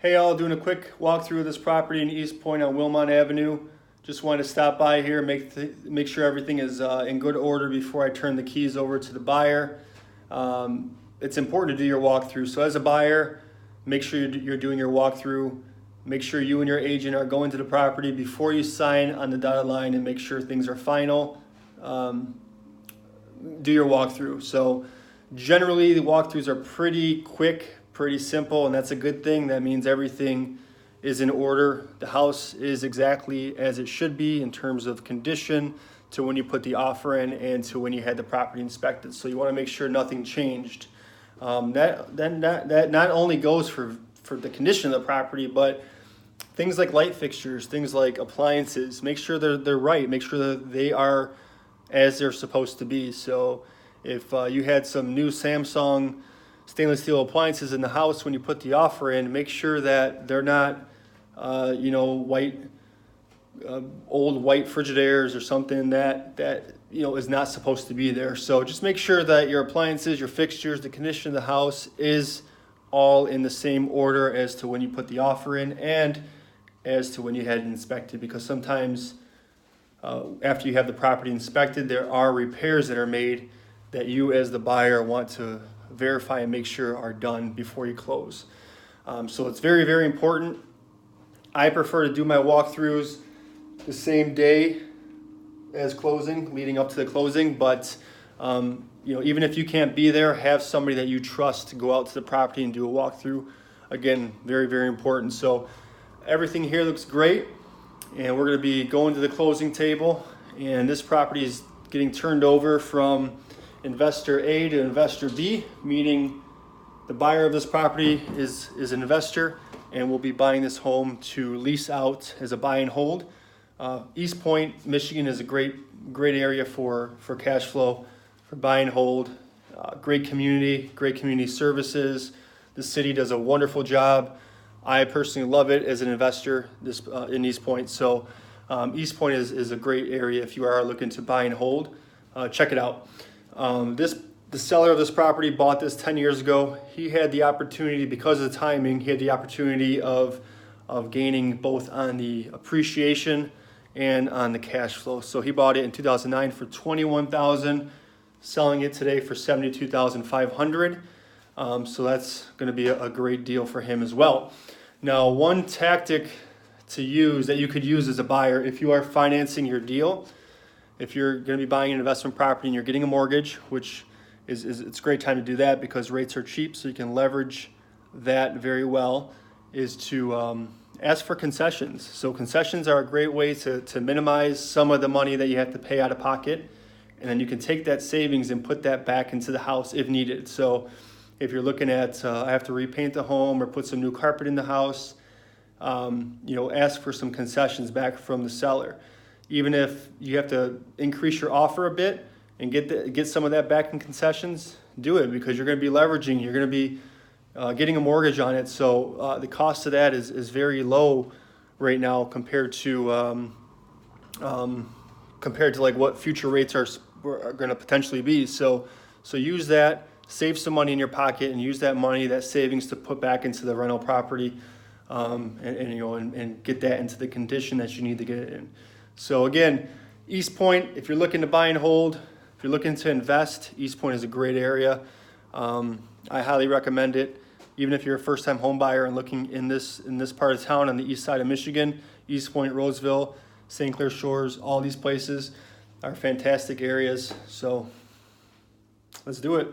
Hey all, doing a quick walkthrough of this property in Eastpointe on Wilmot Avenue. Just wanted to stop by here, make sure everything is in good order before I turn the keys over to the buyer. It's important to do your walkthrough. So as a buyer, make sure you're doing your walkthrough. Make sure you and your agent are going to the property before you sign on the dotted line and make sure things are final. Do your walkthrough. So generally the walkthroughs are pretty quick, pretty simple, and that's a good thing. That means everything is in order. The house is exactly as it should be in terms of condition to when you put the offer in and to when you had the property inspected. So you want to make sure nothing changed. That not only goes for the condition of the property, but things like light fixtures, things like appliances. Make sure they're right. Make sure that they are as they're supposed to be. So if you had some new Samsung stainless steel appliances in the house when you put the offer in, make sure that they're not white old white Frigidaires or something that is not supposed to be there. So just make sure that your appliances, your fixtures, the condition of the house is all in the same order as to when you put the offer in and as to when you had it inspected, because sometimes after you have the property inspected, there are repairs that are made that you as the buyer want to verify and make sure are done before you close. So it's very, very important. I prefer to do my walkthroughs the same day as closing, leading up to the closing, but even if you can't be there, have somebody that you trust to go out to the property and do a walkthrough. Again, very, very important. So everything here looks great, and we're going to be going to the closing table, and this property is getting turned over from investor A to investor B, meaning the buyer of this property is an investor and will be buying this home to lease out as a buy and hold. Eastpointe, Michigan is a great area for cash flow, for buy and hold. Great community services. The city does a wonderful job. I personally love it as an investor in Eastpointe. So Eastpointe is a great area if you are looking to buy and hold. Check it out. The seller of this property bought this 10 years ago. He had the opportunity, because of the timing, he had the opportunity of gaining both on the appreciation and on the cash flow. So he bought it in 2009 for $21,000, selling it today for $72,500. So that's going to be a great deal for him as well. Now, one tactic to use that you could use as a buyer if you are financing your deal, if you're going to be buying an investment property and you're getting a mortgage, which it's a great time to do that because rates are cheap, so you can leverage that very well, is to ask for concessions. So concessions are a great way to minimize some of the money that you have to pay out of pocket, and then you can take that savings and put that back into the house if needed. So if you're looking at, I have to repaint the home or put some new carpet in the house, ask for some concessions back from the seller. Even if you have to increase your offer a bit and get some of that back in concessions, do it, because you're going to be leveraging, you're going to be getting a mortgage on it. So the cost of that is very low right now compared to like what future rates are going to potentially be. So use that, save some money in your pocket, and use that money, that savings, to put back into the rental property, and get that into the condition that you need to get it in. So again, Eastpointe, if you're looking to buy and hold, if you're looking to invest, Eastpointe is a great area. I highly recommend it. Even if you're a first-time home buyer and looking in this part of town on the east side of Michigan, Eastpointe, Roseville, St. Clair Shores, all these places are fantastic areas. So let's do it.